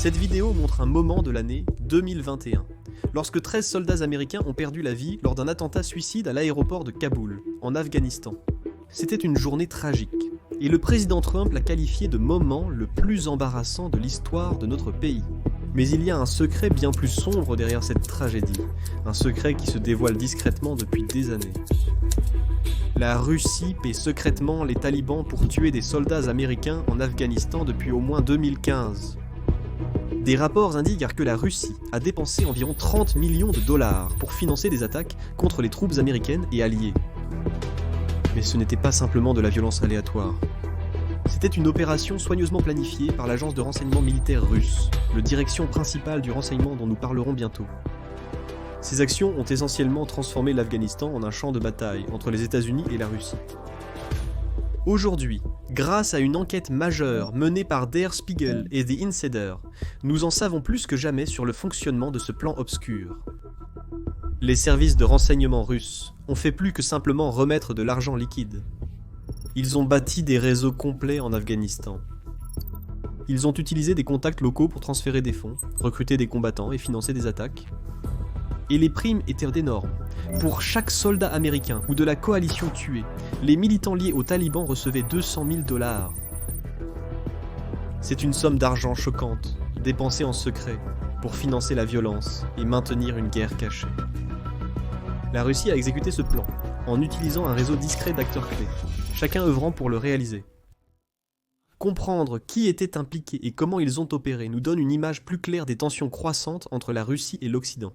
Cette vidéo montre un moment de l'année 2021, lorsque 13 soldats américains ont perdu la vie lors d'un attentat suicide à l'aéroport de Kaboul, en Afghanistan. C'était une journée tragique, et le président Trump l'a qualifié de moment le plus embarrassant de l'histoire de notre pays. Mais il y a un secret bien plus sombre derrière cette tragédie, un secret qui se dévoile discrètement depuis des années. La Russie paie secrètement les talibans pour tuer des soldats américains en Afghanistan depuis au moins 2015. Des rapports indiquent que la Russie a dépensé environ 30 millions de dollars pour financer des attaques contre les troupes américaines et alliées. Mais ce n'était pas simplement de la violence aléatoire. C'était une opération soigneusement planifiée par l'agence de renseignement militaire russe, le direction principale du renseignement dont nous parlerons bientôt. Ces actions ont essentiellement transformé l'Afghanistan en un champ de bataille entre les États-Unis et la Russie. Aujourd'hui, grâce à une enquête majeure menée par Der Spiegel et The Insider, nous en savons plus que jamais sur le fonctionnement de ce plan obscur. Les services de renseignement russes ont fait plus que simplement remettre de l'argent liquide. Ils ont bâti des réseaux complets en Afghanistan. Ils ont utilisé des contacts locaux pour transférer des fonds, recruter des combattants et financer des attaques. Et les primes étaient énormes. Pour chaque soldat américain ou de la coalition tué, les militants liés aux talibans recevaient 200 000 $. C'est une somme d'argent choquante, dépensée en secret, pour financer la violence et maintenir une guerre cachée. La Russie a exécuté ce plan, en utilisant un réseau discret d'acteurs clés, chacun œuvrant pour le réaliser. Comprendre qui était impliqué et comment ils ont opéré nous donne une image plus claire des tensions croissantes entre la Russie et l'Occident.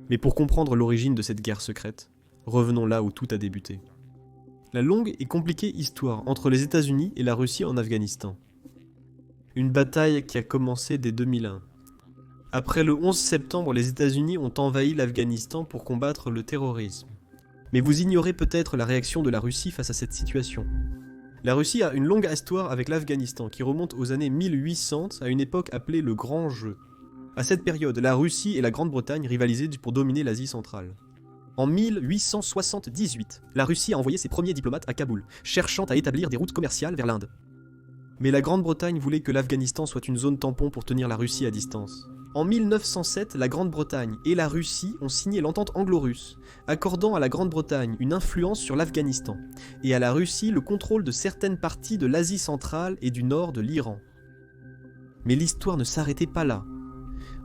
Mais pour comprendre l'origine de cette guerre secrète, revenons là où tout a débuté. La longue et compliquée histoire entre les États-Unis et la Russie en Afghanistan. Une bataille qui a commencé dès 2001. Après le 11 septembre, les États-Unis ont envahi l'Afghanistan pour combattre le terrorisme. Mais vous ignorez peut-être la réaction de la Russie face à cette situation. La Russie a une longue histoire avec l'Afghanistan qui remonte aux années 1800 à une époque appelée le Grand Jeu. À cette période, la Russie et la Grande-Bretagne rivalisaient pour dominer l'Asie centrale. En 1878, la Russie a envoyé ses premiers diplomates à Kaboul, cherchant à établir des routes commerciales vers l'Inde. Mais la Grande-Bretagne voulait que l'Afghanistan soit une zone tampon pour tenir la Russie à distance. En 1907, la Grande-Bretagne et la Russie ont signé l'entente anglo-russe, accordant à la Grande-Bretagne une influence sur l'Afghanistan, et à la Russie le contrôle de certaines parties de l'Asie centrale et du nord de l'Iran. Mais l'histoire ne s'arrêtait pas là.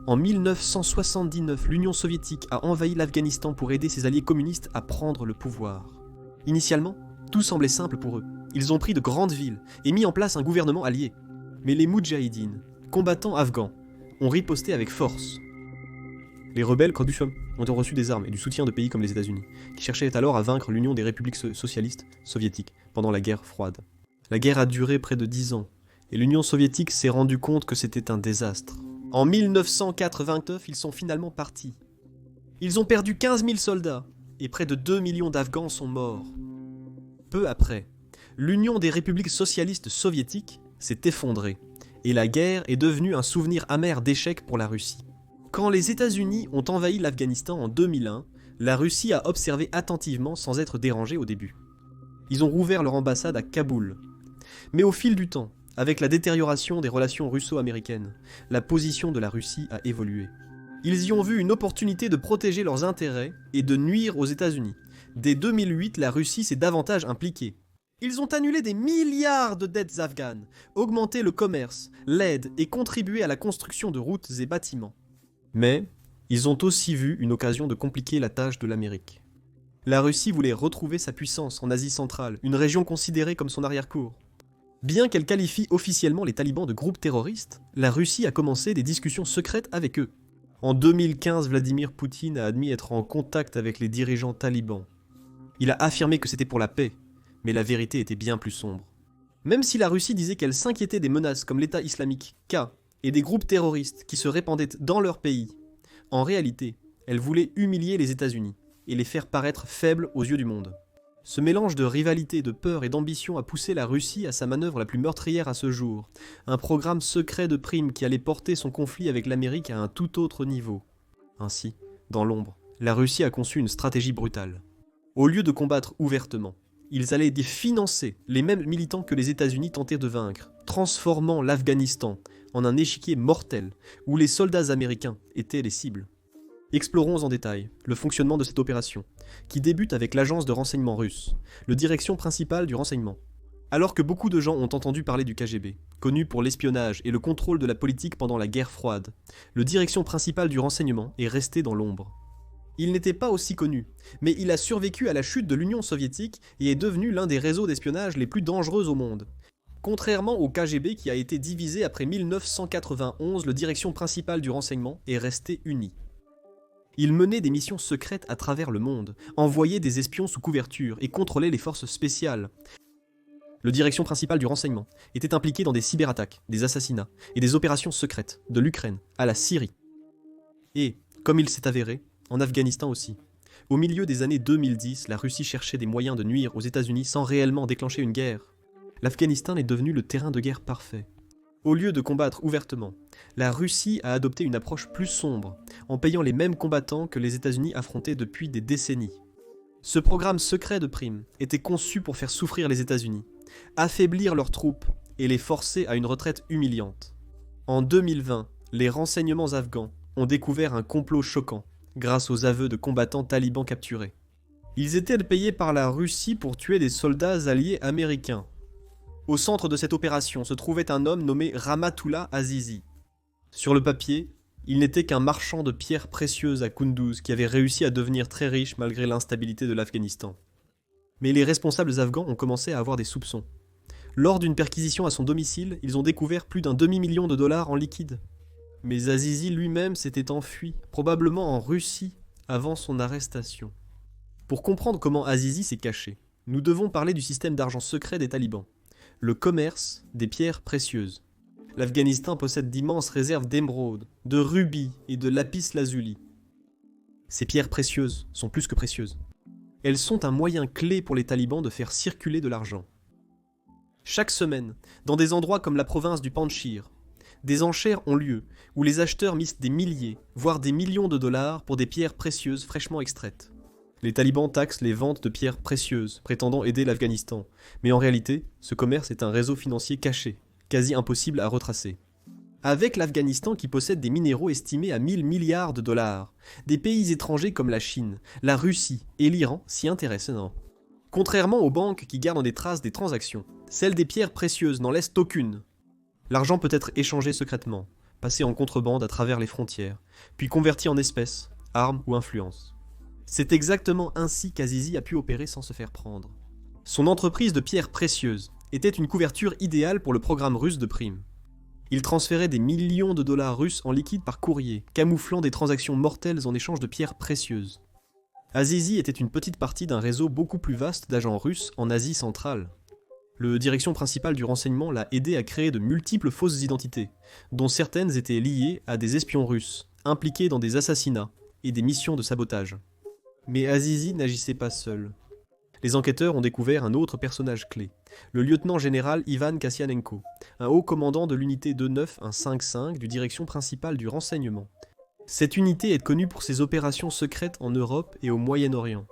En 1979, l'Union soviétique a envahi l'Afghanistan pour aider ses alliés communistes à prendre le pouvoir. Initialement, tout semblait simple pour eux. Ils ont pris de grandes villes et mis en place un gouvernement allié. Mais les Moudjahidines, combattants afghans, ont riposté avec force. Les rebelles Kurdistan ont reçu des armes et du soutien de pays comme les États-Unis, qui cherchaient alors à vaincre l'Union des républiques socialistes soviétiques pendant la guerre froide. La guerre a duré près de 10 ans, et l'Union soviétique s'est rendue compte que c'était un désastre. En 1989, ils sont finalement partis. Ils ont perdu 15 000 soldats, et près de 2 millions d'Afghans sont morts. Peu après, l'Union des républiques socialistes soviétiques s'est effondrée, et la guerre est devenue un souvenir amer d'échec pour la Russie. Quand les États-Unis ont envahi l'Afghanistan en 2001, la Russie a observé attentivement sans être dérangée au début. Ils ont rouvert leur ambassade à Kaboul. Mais au fil du temps, avec la détérioration des relations russo-américaines, la position de la Russie a évolué. Ils y ont vu une opportunité de protéger leurs intérêts et de nuire aux États-Unis. Dès 2008, la Russie s'est davantage impliquée. Ils ont annulé des milliards de dettes afghanes, augmenté le commerce, l'aide et contribué à la construction de routes et bâtiments. Mais ils ont aussi vu une occasion de compliquer la tâche de l'Amérique. La Russie voulait retrouver sa puissance en Asie centrale, une région considérée comme son arrière-cour. Bien qu'elle qualifie officiellement les talibans de groupes terroristes, la Russie a commencé des discussions secrètes avec eux. En 2015, Vladimir Poutine a admis être en contact avec les dirigeants talibans. Il a affirmé que c'était pour la paix, mais la vérité était bien plus sombre. Même si la Russie disait qu'elle s'inquiétait des menaces comme l'État islamique, K, et des groupes terroristes qui se répandaient dans leur pays, en réalité, elle voulait humilier les États-Unis et les faire paraître faibles aux yeux du monde. Ce mélange de rivalité, de peur et d'ambition a poussé la Russie à sa manœuvre la plus meurtrière à ce jour, un programme secret de primes qui allait porter son conflit avec l'Amérique à un tout autre niveau. Ainsi, dans l'ombre, la Russie a conçu une stratégie brutale. Au lieu de combattre ouvertement, ils allaient financer les mêmes militants que les États-Unis tentaient de vaincre, transformant l'Afghanistan en un échiquier mortel où les soldats américains étaient les cibles. Explorons en détail le fonctionnement de cette opération, qui débute avec l'agence de renseignement russe, le direction principale du renseignement. Alors que beaucoup de gens ont entendu parler du KGB, connu pour l'espionnage et le contrôle de la politique pendant la guerre froide, le direction principale du renseignement est resté dans l'ombre. Il n'était pas aussi connu, mais il a survécu à la chute de l'Union soviétique et est devenu l'un des réseaux d'espionnage les plus dangereux au monde. Contrairement au KGB qui a été divisé après 1991, le direction principale du renseignement est resté uni. Il menait des missions secrètes à travers le monde, envoyait des espions sous couverture et contrôlait les forces spéciales. Le direction principale du renseignement était impliqué dans des cyberattaques, des assassinats et des opérations secrètes, de l'Ukraine à la Syrie. Et, comme il s'est avéré, en Afghanistan aussi. Au milieu des années 2010, la Russie cherchait des moyens de nuire aux États-Unis sans réellement déclencher une guerre. L'Afghanistan est devenu le terrain de guerre parfait. Au lieu de combattre ouvertement, la Russie a adopté une approche plus sombre, en payant les mêmes combattants que les États-Unis affrontaient depuis des décennies. Ce programme secret de primes était conçu pour faire souffrir les États-Unis, affaiblir leurs troupes et les forcer à une retraite humiliante. En 2020, les renseignements afghans ont découvert un complot choquant, grâce aux aveux de combattants talibans capturés. Ils étaient payés par la Russie pour tuer des soldats alliés américains. Au centre de cette opération se trouvait un homme nommé Rahmatullah Azizi. Sur le papier, il n'était qu'un marchand de pierres précieuses à Kunduz qui avait réussi à devenir très riche malgré l'instabilité de l'Afghanistan. Mais les responsables afghans ont commencé à avoir des soupçons. Lors d'une perquisition à son domicile, ils ont découvert plus d'1 demi-million de dollars en liquide. Mais Azizi lui-même s'était enfui, probablement en Russie, avant son arrestation. Pour comprendre comment Azizi s'est caché, nous devons parler du système d'argent secret des talibans, le commerce des pierres précieuses. L'Afghanistan possède d'immenses réserves d'émeraudes, de rubis et de lapis-lazuli. Ces pierres précieuses sont plus que précieuses. Elles sont un moyen clé pour les talibans de faire circuler de l'argent. Chaque semaine, dans des endroits comme la province du Panjshir, des enchères ont lieu où les acheteurs misent des milliers, voire des millions de dollars pour des pierres précieuses fraîchement extraites. Les talibans taxent les ventes de pierres précieuses, prétendant aider l'Afghanistan. Mais en réalité, ce commerce est un réseau financier caché, quasi impossible à retracer. Avec l'Afghanistan qui possède des minéraux estimés à 1000 milliards de dollars, des pays étrangers comme la Chine, la Russie et l'Iran s'y intéressent. Contrairement aux banques qui gardent des traces des transactions, celles des pierres précieuses n'en laissent aucune. L'argent peut être échangé secrètement, passé en contrebande à travers les frontières, puis converti en espèces, armes ou influences. C'est exactement ainsi qu'Azizi a pu opérer sans se faire prendre. Son entreprise de pierres précieuses était une couverture idéale pour le programme russe de primes. Il transférait des millions de dollars russes en liquide par courrier, camouflant des transactions mortelles en échange de pierres précieuses. Azizi était une petite partie d'un réseau beaucoup plus vaste d'agents russes en Asie centrale. Le direction principale du renseignement l'a aidé à créer de multiples fausses identités, dont certaines étaient liées à des espions russes, impliqués dans des assassinats et des missions de sabotage. Mais Azizi n'agissait pas seul. Les enquêteurs ont découvert un autre personnage clé, le lieutenant-général Ivan Kassianenko, un haut commandant de l'unité 29155 du direction principale du renseignement. Cette unité est connue pour ses opérations secrètes en Europe et au Moyen-Orient.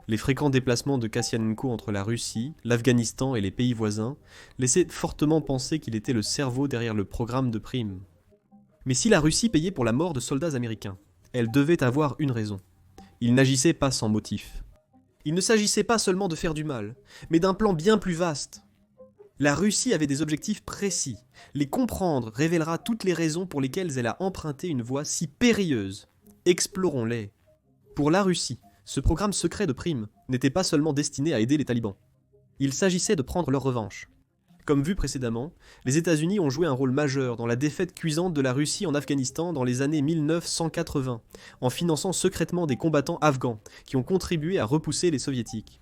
Les fréquents déplacements de Kassianenko entre la Russie, l'Afghanistan et les pays voisins laissaient fortement penser qu'il était le cerveau derrière le programme de primes. Mais si la Russie payait pour la mort de soldats américains, elle devait avoir une raison. Il n'agissait pas sans motif. Il ne s'agissait pas seulement de faire du mal, mais d'un plan bien plus vaste. La Russie avait des objectifs précis. Les comprendre révélera toutes les raisons pour lesquelles elle a emprunté une voie si périlleuse. Explorons-les. Pour la Russie, ce programme secret de primes n'était pas seulement destiné à aider les talibans. Il s'agissait de prendre leur revanche. Comme vu précédemment, les États-Unis ont joué un rôle majeur dans la défaite cuisante de la Russie en Afghanistan dans les années 1980, en finançant secrètement des combattants afghans qui ont contribué à repousser les soviétiques.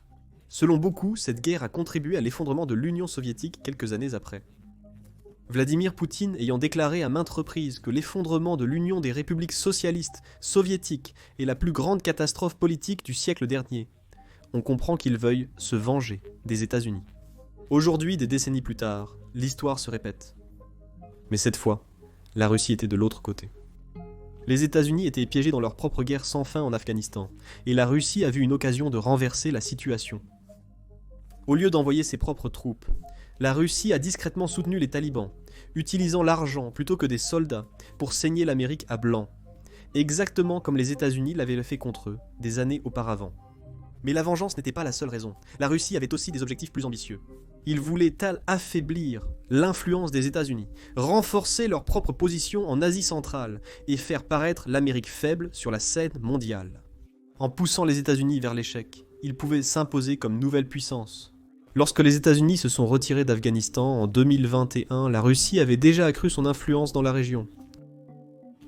Selon beaucoup, cette guerre a contribué à l'effondrement de l'Union soviétique quelques années après. Vladimir Poutine ayant déclaré à maintes reprises que l'effondrement de l'Union des républiques socialistes soviétiques est la plus grande catastrophe politique du siècle dernier, on comprend qu'il veuille se venger des États-Unis. Aujourd'hui, des décennies plus tard, l'histoire se répète. Mais cette fois, la Russie était de l'autre côté. Les États-Unis étaient piégés dans leur propre guerre sans fin en Afghanistan, et la Russie a vu une occasion de renverser la situation. Au lieu d'envoyer ses propres troupes, La Russie a discrètement soutenu les talibans, utilisant l'argent plutôt que des soldats pour saigner l'Amérique à blanc, exactement comme les États-Unis l'avaient fait contre eux des années auparavant. Mais la vengeance n'était pas la seule raison. La Russie avait aussi des objectifs plus ambitieux. Ils voulaient affaiblir l'influence des États-Unis, renforcer leur propre position en Asie centrale et faire paraître l'Amérique faible sur la scène mondiale. En poussant les États-Unis vers l'échec, ils pouvaient s'imposer comme nouvelle puissance. Lorsque les États-Unis se sont retirés d'Afghanistan en 2021, la Russie avait déjà accru son influence dans la région.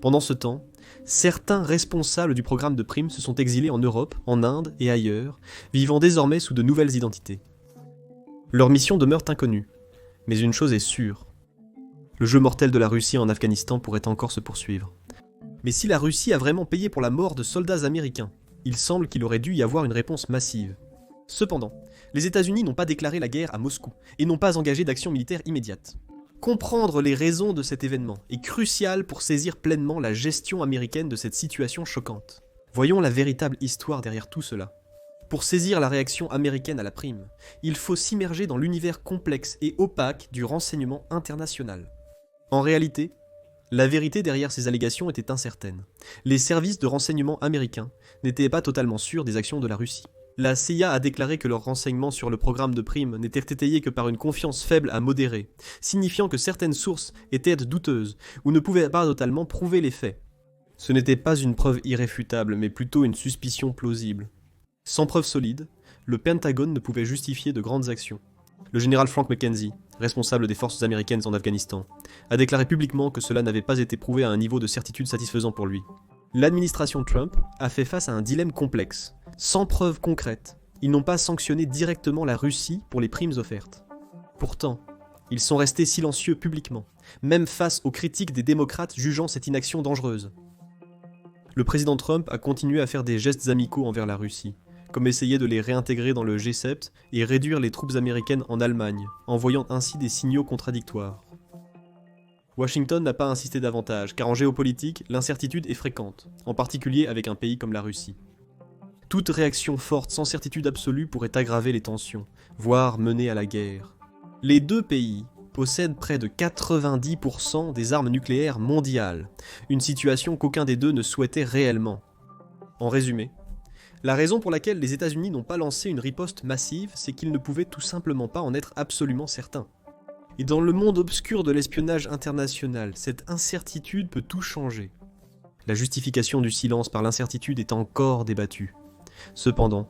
Pendant ce temps, certains responsables du programme de primes se sont exilés en Europe, en Inde et ailleurs, vivant désormais sous de nouvelles identités. Leur mission demeure inconnue, mais une chose est sûre. Le jeu mortel de la Russie en Afghanistan pourrait encore se poursuivre. Mais si la Russie a vraiment payé pour la mort de soldats américains, il semble qu'il aurait dû y avoir une réponse massive. Cependant, les États-Unis n'ont pas déclaré la guerre à Moscou et n'ont pas engagé d'action militaire immédiate. Comprendre les raisons de cet événement est crucial pour saisir pleinement la gestion américaine de cette situation choquante. Voyons la véritable histoire derrière tout cela. Pour saisir la réaction américaine à la prime, il faut s'immerger dans l'univers complexe et opaque du renseignement international. En réalité, la vérité derrière ces allégations était incertaine. Les services de renseignement américains n'étaient pas totalement sûrs des actions de la Russie. La CIA a déclaré que leurs renseignements sur le programme de primes n'étaient étayés que par une confiance faible à modérée, signifiant que certaines sources étaient douteuses ou ne pouvaient pas totalement prouver les faits. Ce n'était pas une preuve irréfutable, mais plutôt une suspicion plausible. Sans preuve solide, le Pentagone ne pouvait justifier de grandes actions. Le général Frank McKenzie, responsable des forces américaines en Afghanistan, a déclaré publiquement que cela n'avait pas été prouvé à un niveau de certitude satisfaisant pour lui. L'administration Trump a fait face à un dilemme complexe. Sans preuves concrètes, ils n'ont pas sanctionné directement la Russie pour les primes offertes. Pourtant, ils sont restés silencieux publiquement, même face aux critiques des démocrates jugeant cette inaction dangereuse. Le président Trump a continué à faire des gestes amicaux envers la Russie, comme essayer de les réintégrer dans le G7 et réduire les troupes américaines en Allemagne, envoyant ainsi des signaux contradictoires. Washington n'a pas insisté davantage, car en géopolitique, l'incertitude est fréquente, en particulier avec un pays comme la Russie. Toute réaction forte sans certitude absolue pourrait aggraver les tensions, voire mener à la guerre. Les deux pays possèdent près de 90% des armes nucléaires mondiales, une situation qu'aucun des deux ne souhaitait réellement. En résumé, la raison pour laquelle les États-Unis n'ont pas lancé une riposte massive, c'est qu'ils ne pouvaient tout simplement pas en être absolument certains. Et dans le monde obscur de l'espionnage international, cette incertitude peut tout changer. La justification du silence par l'incertitude est encore débattue. Cependant,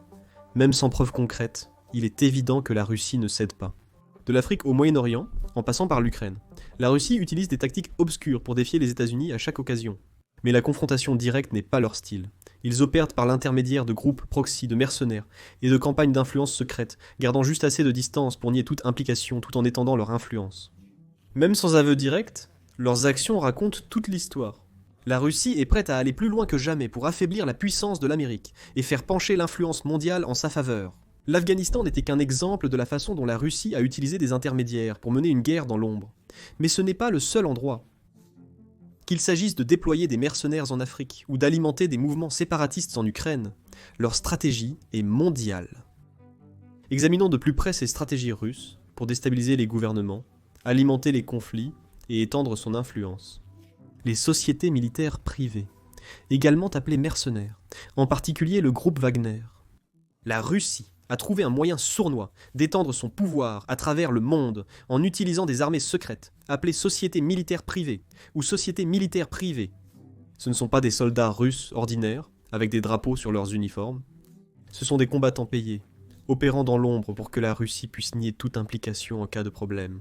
même sans preuve concrète, il est évident que la Russie ne cède pas. De l'Afrique au Moyen-Orient, en passant par l'Ukraine, la Russie utilise des tactiques obscures pour défier les États-Unis à chaque occasion. Mais la confrontation directe n'est pas leur style. Ils opèrent par l'intermédiaire de groupes proxy, de mercenaires et de campagnes d'influence secrètes, gardant juste assez de distance pour nier toute implication tout en étendant leur influence. Même sans aveu direct, leurs actions racontent toute l'histoire. La Russie est prête à aller plus loin que jamais pour affaiblir la puissance de l'Amérique et faire pencher l'influence mondiale en sa faveur. L'Afghanistan n'était qu'un exemple de la façon dont la Russie a utilisé des intermédiaires pour mener une guerre dans l'ombre. Mais ce n'est pas le seul endroit. Qu'il s'agisse de déployer des mercenaires en Afrique ou d'alimenter des mouvements séparatistes en Ukraine, leur stratégie est mondiale. Examinons de plus près ces stratégies russes pour déstabiliser les gouvernements, alimenter les conflits et étendre son influence. Les sociétés militaires privées, également appelées mercenaires, en particulier le groupe Wagner. La Russie a trouvé un moyen sournois d'étendre son pouvoir à travers le monde en utilisant des armées secrètes, appelées sociétés militaires privées ou sociétés militaires privées. Ce ne sont pas des soldats russes ordinaires, avec des drapeaux sur leurs uniformes. Ce sont des combattants payés, opérant dans l'ombre pour que la Russie puisse nier toute implication en cas de problème.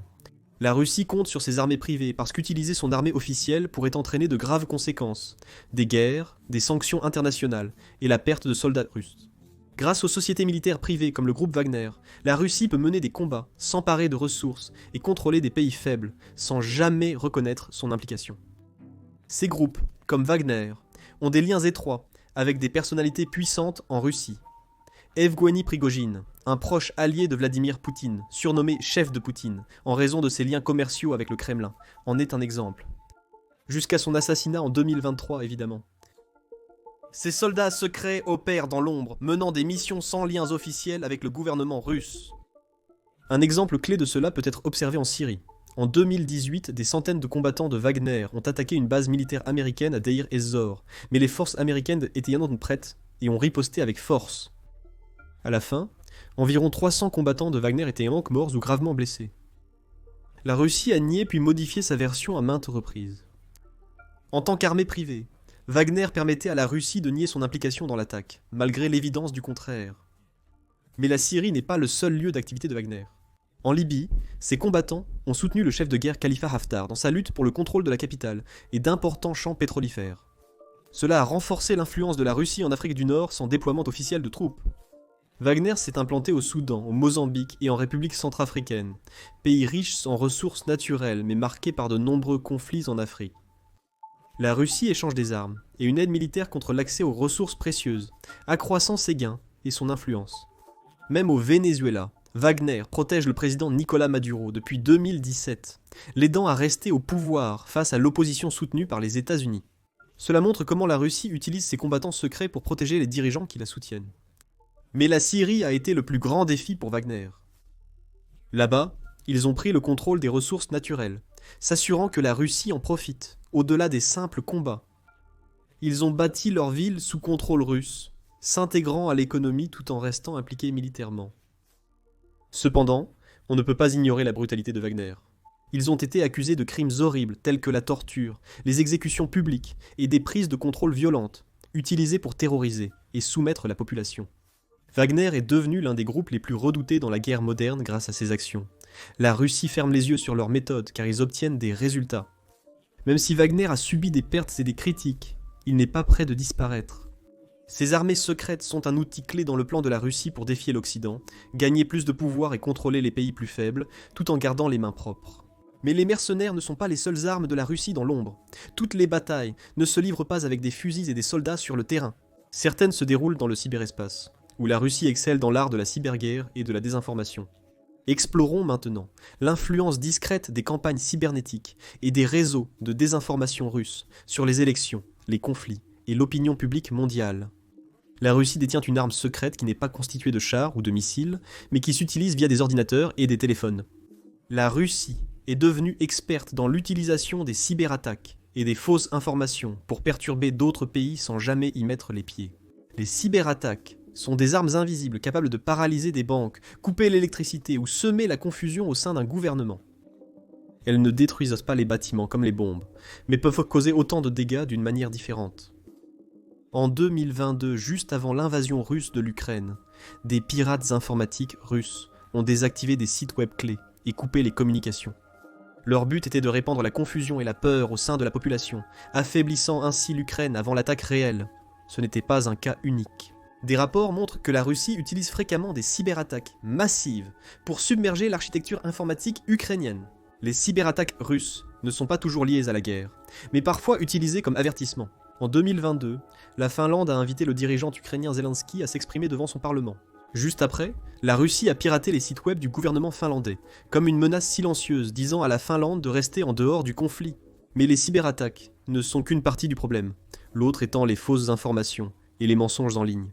La Russie compte sur ses armées privées parce qu'utiliser son armée officielle pourrait entraîner de graves conséquences, des guerres, des sanctions internationales et la perte de soldats russes. Grâce aux sociétés militaires privées comme le groupe Wagner, la Russie peut mener des combats, s'emparer de ressources et contrôler des pays faibles sans jamais reconnaître son implication. Ces groupes, comme Wagner, ont des liens étroits avec des personnalités puissantes en Russie. Evgueni Prigojine, un proche allié de Vladimir Poutine, surnommé chef de Poutine, en raison de ses liens commerciaux avec le Kremlin, en est un exemple. Jusqu'à son assassinat en 2023, évidemment. Ces soldats secrets opèrent dans l'ombre, menant des missions sans liens officiels avec le gouvernement russe. Un exemple clé de cela peut être observé en Syrie. En 2018, des centaines de combattants de Wagner ont attaqué une base militaire américaine à Deir ez-Zor, mais les forces américaines étaient non prêtes et ont riposté avec force. À la fin, environ 300 combattants de Wagner étaient morts ou gravement blessés. La Russie a nié puis modifié sa version à maintes reprises. En tant qu'armée privée, Wagner permettait à la Russie de nier son implication dans l'attaque, malgré l'évidence du contraire. Mais la Syrie n'est pas le seul lieu d'activité de Wagner. En Libye, ses combattants ont soutenu le chef de guerre Khalifa Haftar dans sa lutte pour le contrôle de la capitale et d'importants champs pétrolifères. Cela a renforcé l'influence de la Russie en Afrique du Nord sans déploiement officiel de troupes. Wagner s'est implanté au Soudan, au Mozambique et en République centrafricaine, pays riches en ressources naturelles mais marqués par de nombreux conflits en Afrique. La Russie échange des armes et une aide militaire contre l'accès aux ressources précieuses, accroissant ses gains et son influence. Même au Venezuela, Wagner protège le président Nicolás Maduro depuis 2017, l'aidant à rester au pouvoir face à l'opposition soutenue par les États-Unis. Cela montre comment la Russie utilise ses combattants secrets pour protéger les dirigeants qui la soutiennent. Mais la Syrie a été le plus grand défi pour Wagner. Là-bas, ils ont pris le contrôle des ressources naturelles, s'assurant que la Russie en profite, au-delà des simples combats. Ils ont bâti leur ville sous contrôle russe, s'intégrant à l'économie tout en restant impliqués militairement. Cependant, on ne peut pas ignorer la brutalité de Wagner. Ils ont été accusés de crimes horribles tels que la torture, les exécutions publiques et des prises de contrôle violentes, utilisées pour terroriser et soumettre la population. Wagner est devenu l'un des groupes les plus redoutés dans la guerre moderne grâce à ses actions. La Russie ferme les yeux sur leurs méthodes car ils obtiennent des résultats. Même si Wagner a subi des pertes et des critiques, il n'est pas près de disparaître. Ces armées secrètes sont un outil clé dans le plan de la Russie pour défier l'Occident, gagner plus de pouvoir et contrôler les pays plus faibles, tout en gardant les mains propres. Mais les mercenaires ne sont pas les seules armes de la Russie dans l'ombre. Toutes les batailles ne se livrent pas avec des fusils et des soldats sur le terrain. Certaines se déroulent dans le cyberespace, où la Russie excelle dans l'art de la cyberguerre et de la désinformation. Explorons maintenant l'influence discrète des campagnes cybernétiques et des réseaux de désinformation russes sur les élections, les conflits et l'opinion publique mondiale. La Russie détient une arme secrète qui n'est pas constituée de chars ou de missiles, mais qui s'utilise via des ordinateurs et des téléphones. La Russie est devenue experte dans l'utilisation des cyberattaques et des fausses informations pour perturber d'autres pays sans jamais y mettre les pieds. Les cyberattaques sont des armes invisibles capables de paralyser des banques, couper l'électricité ou semer la confusion au sein d'un gouvernement. Elles ne détruisent pas les bâtiments comme les bombes, mais peuvent causer autant de dégâts d'une manière différente. En 2022, juste avant l'invasion russe de l'Ukraine, des pirates informatiques russes ont désactivé des sites web clés et coupé les communications. Leur but était de répandre la confusion et la peur au sein de la population, affaiblissant ainsi l'Ukraine avant l'attaque réelle. Ce n'était pas un cas unique. Des rapports montrent que la Russie utilise fréquemment des cyberattaques massives pour submerger l'architecture informatique ukrainienne. Les cyberattaques russes ne sont pas toujours liées à la guerre, mais parfois utilisées comme avertissement. En 2022, la Finlande a invité le dirigeant ukrainien Zelensky à s'exprimer devant son parlement. Juste après, la Russie a piraté les sites web du gouvernement finlandais, comme une menace silencieuse disant à la Finlande de rester en dehors du conflit. Mais les cyberattaques ne sont qu'une partie du problème, l'autre étant les fausses informations et les mensonges en ligne.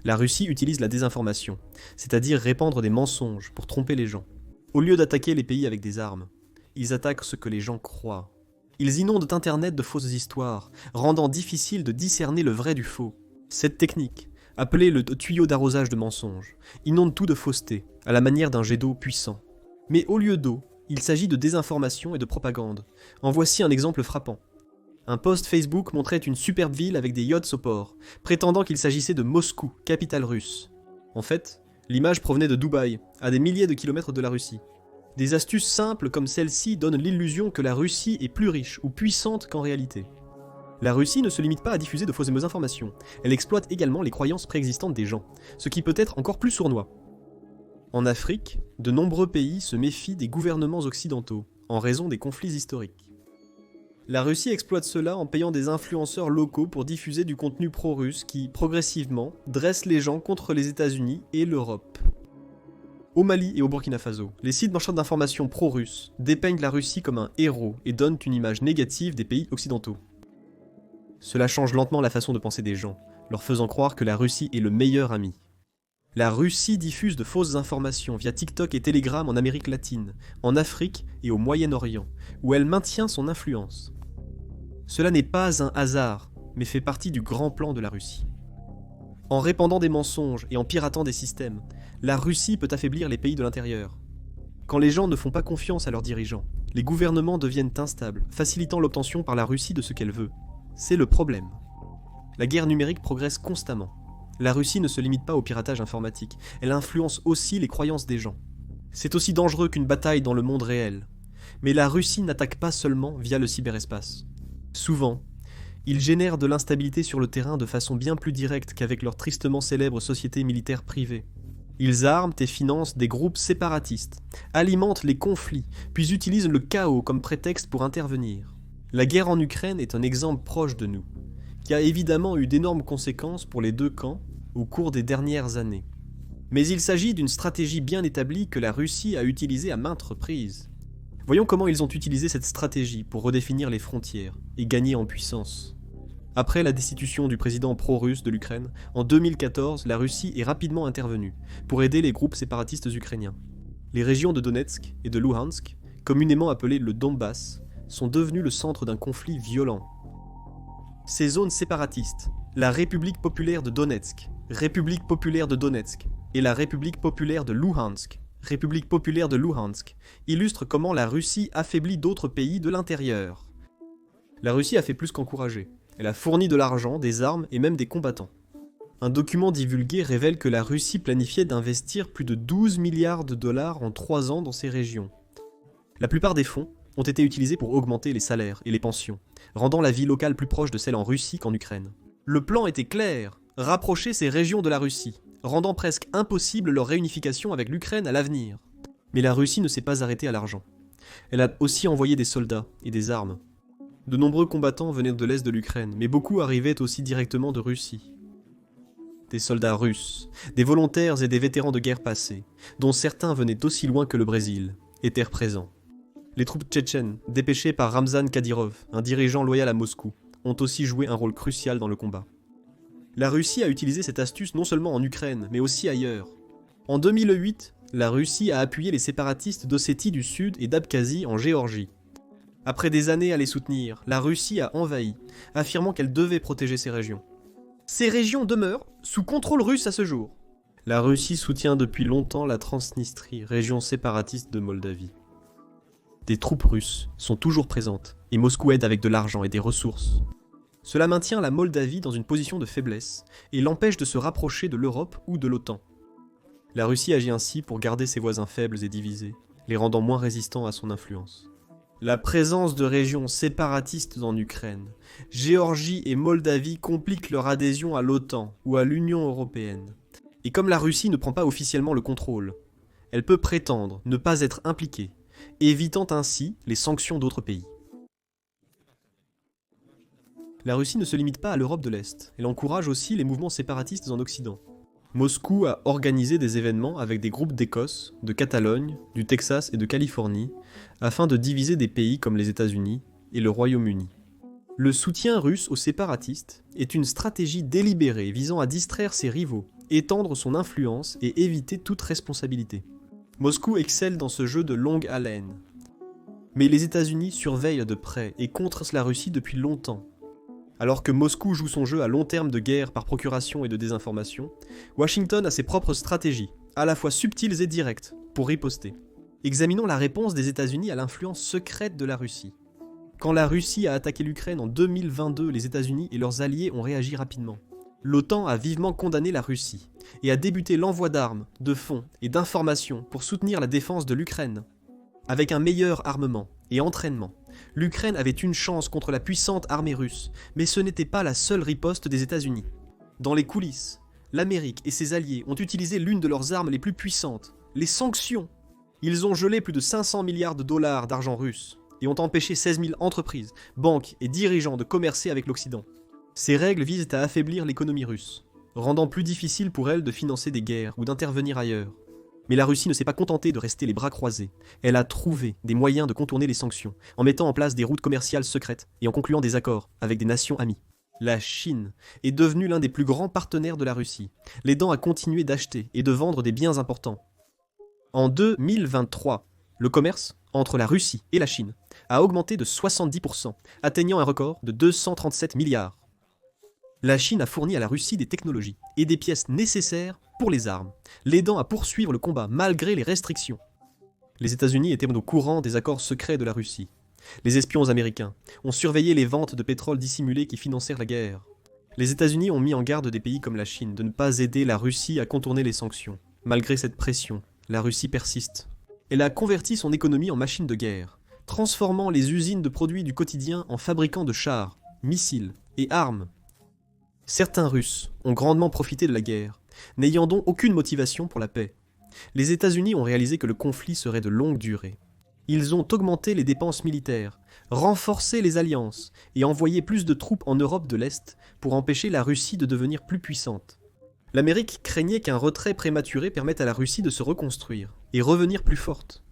La Russie utilise la désinformation, c'est-à-dire répandre des mensonges pour tromper les gens. Au lieu d'attaquer les pays avec des armes, ils attaquent ce que les gens croient. Ils inondent Internet de fausses histoires, rendant difficile de discerner le vrai du faux. Cette technique, appelée le tuyau d'arrosage de mensonges, inonde tout de fausseté, à la manière d'un jet d'eau puissant. Mais au lieu d'eau, il s'agit de désinformation et de propagande. En voici un exemple frappant. Un post Facebook montrait une superbe ville avec des yachts au port, prétendant qu'il s'agissait de Moscou, capitale russe. En fait, l'image provenait de Dubaï, à des milliers de kilomètres de la Russie. Des astuces simples comme celle-ci donnent l'illusion que la Russie est plus riche ou puissante qu'en réalité. La Russie ne se limite pas à diffuser de fausses informations, elle exploite également les croyances préexistantes des gens, ce qui peut être encore plus sournois. En Afrique, de nombreux pays se méfient des gouvernements occidentaux, en raison des conflits historiques. La Russie exploite cela en payant des influenceurs locaux pour diffuser du contenu pro-russe qui, progressivement, dresse les gens contre les États-Unis et l'Europe. Au Mali et au Burkina Faso, les sites marchands d'informations pro-russes dépeignent la Russie comme un héros et donnent une image négative des pays occidentaux. Cela change lentement la façon de penser des gens, leur faisant croire que la Russie est le meilleur ami. La Russie diffuse de fausses informations via TikTok et Telegram en Amérique latine, en Afrique et au Moyen-Orient, où elle maintient son influence. Cela n'est pas un hasard, mais fait partie du grand plan de la Russie. En répandant des mensonges et en piratant des systèmes, la Russie peut affaiblir les pays de l'intérieur. Quand les gens ne font pas confiance à leurs dirigeants, les gouvernements deviennent instables, facilitant l'obtention par la Russie de ce qu'elle veut. C'est le problème. La guerre numérique progresse constamment. La Russie ne se limite pas au piratage informatique, elle influence aussi les croyances des gens. C'est aussi dangereux qu'une bataille dans le monde réel. Mais la Russie n'attaque pas seulement via le cyberespace. Souvent, ils génèrent de l'instabilité sur le terrain de façon bien plus directe qu'avec leur tristement célèbre société militaire privée. Ils arment et financent des groupes séparatistes, alimentent les conflits, puis utilisent le chaos comme prétexte pour intervenir. La guerre en Ukraine est un exemple proche de nous, qui a évidemment eu d'énormes conséquences pour les deux camps au cours des dernières années. Mais il s'agit d'une stratégie bien établie que la Russie a utilisée à maintes reprises. Voyons comment ils ont utilisé cette stratégie pour redéfinir les frontières et gagner en puissance. Après la destitution du président pro-russe de l'Ukraine, en 2014, la Russie est rapidement intervenue pour aider les groupes séparatistes ukrainiens. Les régions de Donetsk et de Luhansk, communément appelées le Donbass, sont devenues le centre d'un conflit violent. Ces zones séparatistes, la République populaire de Donetsk, République populaire de Donetsk et la République populaire de Luhansk, illustrent comment la Russie affaiblit d'autres pays de l'intérieur. La Russie a fait plus qu'encourager. Elle a fourni de l'argent, des armes et même des combattants. Un document divulgué révèle que la Russie planifiait d'investir plus de 12 milliards de dollars en 3 ans dans ces régions. La plupart des fonds ont été utilisés pour augmenter les salaires et les pensions, rendant la vie locale plus proche de celle en Russie qu'en Ukraine. Le plan était clair, rapprocher ces régions de la Russie, rendant presque impossible leur réunification avec l'Ukraine à l'avenir. Mais la Russie ne s'est pas arrêtée à l'argent. Elle a aussi envoyé des soldats et des armes. De nombreux combattants venaient de l'est de l'Ukraine, mais beaucoup arrivaient aussi directement de Russie. Des soldats russes, des volontaires et des vétérans de guerre passée, dont certains venaient d'aussi loin que le Brésil, étaient présents. Les troupes tchétchènes, dépêchées par Ramzan Kadyrov, un dirigeant loyal à Moscou, ont aussi joué un rôle crucial dans le combat. La Russie a utilisé cette astuce non seulement en Ukraine, mais aussi ailleurs. En 2008, la Russie a appuyé les séparatistes d'Ossétie du Sud et d'Abkhazie en Géorgie. Après des années à les soutenir, la Russie a envahi, affirmant qu'elle devait protéger ces régions. Ces régions demeurent sous contrôle russe à ce jour. La Russie soutient depuis longtemps la Transnistrie, région séparatiste de Moldavie. Des troupes russes sont toujours présentes, et Moscou aide avec de l'argent et des ressources. Cela maintient la Moldavie dans une position de faiblesse, et l'empêche de se rapprocher de l'Europe ou de l'OTAN. La Russie agit ainsi pour garder ses voisins faibles et divisés, les rendant moins résistants à son influence. La présence de régions séparatistes en Ukraine, Géorgie et Moldavie compliquent leur adhésion à l'OTAN ou à l'Union européenne. Et comme la Russie ne prend pas officiellement le contrôle, elle peut prétendre ne pas être impliquée, évitant ainsi les sanctions d'autres pays. La Russie ne se limite pas à l'Europe de l'Est, elle encourage aussi les mouvements séparatistes en Occident. Moscou a organisé des événements avec des groupes d'Écosse, de Catalogne, du Texas et de Californie, afin de diviser des pays comme les États-Unis et le Royaume-Uni. Le soutien russe aux séparatistes est une stratégie délibérée visant à distraire ses rivaux, étendre son influence et éviter toute responsabilité. Moscou excelle dans ce jeu de longue haleine. Mais les États-Unis surveillent de près et contre la Russie depuis longtemps. Alors que Moscou joue son jeu à long terme de guerre par procuration et de désinformation, Washington a ses propres stratégies, à la fois subtiles et directes, pour riposter. Examinons la réponse des États-Unis à l'influence secrète de la Russie. Quand la Russie a attaqué l'Ukraine en 2022, les États-Unis et leurs alliés ont réagi rapidement. L'OTAN a vivement condamné la Russie et a débuté l'envoi d'armes, de fonds et d'informations pour soutenir la défense de l'Ukraine. Avec un meilleur armement et entraînement, l'Ukraine avait une chance contre la puissante armée russe, mais ce n'était pas la seule riposte des États-Unis. Dans les coulisses, l'Amérique et ses alliés ont utilisé l'une de leurs armes les plus puissantes, les sanctions. Ils ont gelé plus de 500 milliards de dollars d'argent russe et ont empêché 16 000 entreprises, banques et dirigeants de commercer avec l'Occident. Ces règles visent à affaiblir l'économie russe, rendant plus difficile pour elle de financer des guerres ou d'intervenir ailleurs. Mais la Russie ne s'est pas contentée de rester les bras croisés. Elle a trouvé des moyens de contourner les sanctions, en mettant en place des routes commerciales secrètes et en concluant des accords avec des nations amies. La Chine est devenue l'un des plus grands partenaires de la Russie, l'aidant à continuer d'acheter et de vendre des biens importants. En 2023, le commerce entre la Russie et la Chine a augmenté de 70%, atteignant un record de 237 milliards. La Chine a fourni à la Russie des technologies et des pièces nécessaires pour les armes, l'aidant à poursuivre le combat malgré les restrictions. Les États-Unis étaient au courant des accords secrets de la Russie. Les espions américains ont surveillé les ventes de pétrole dissimulées qui financèrent la guerre. Les États-Unis ont mis en garde des pays comme la Chine de ne pas aider la Russie à contourner les sanctions. Malgré cette pression, la Russie persiste. Elle a converti son économie en machine de guerre, transformant les usines de produits du quotidien en fabricants de chars, missiles et armes. Certains Russes ont grandement profité de la guerre, n'ayant donc aucune motivation pour la paix. Les États-Unis ont réalisé que le conflit serait de longue durée. Ils ont augmenté les dépenses militaires, renforcé les alliances et envoyé plus de troupes en Europe de l'Est pour empêcher la Russie de devenir plus puissante. L'Amérique craignait qu'un retrait prématuré permette à la Russie de se reconstruire et revenir plus forte.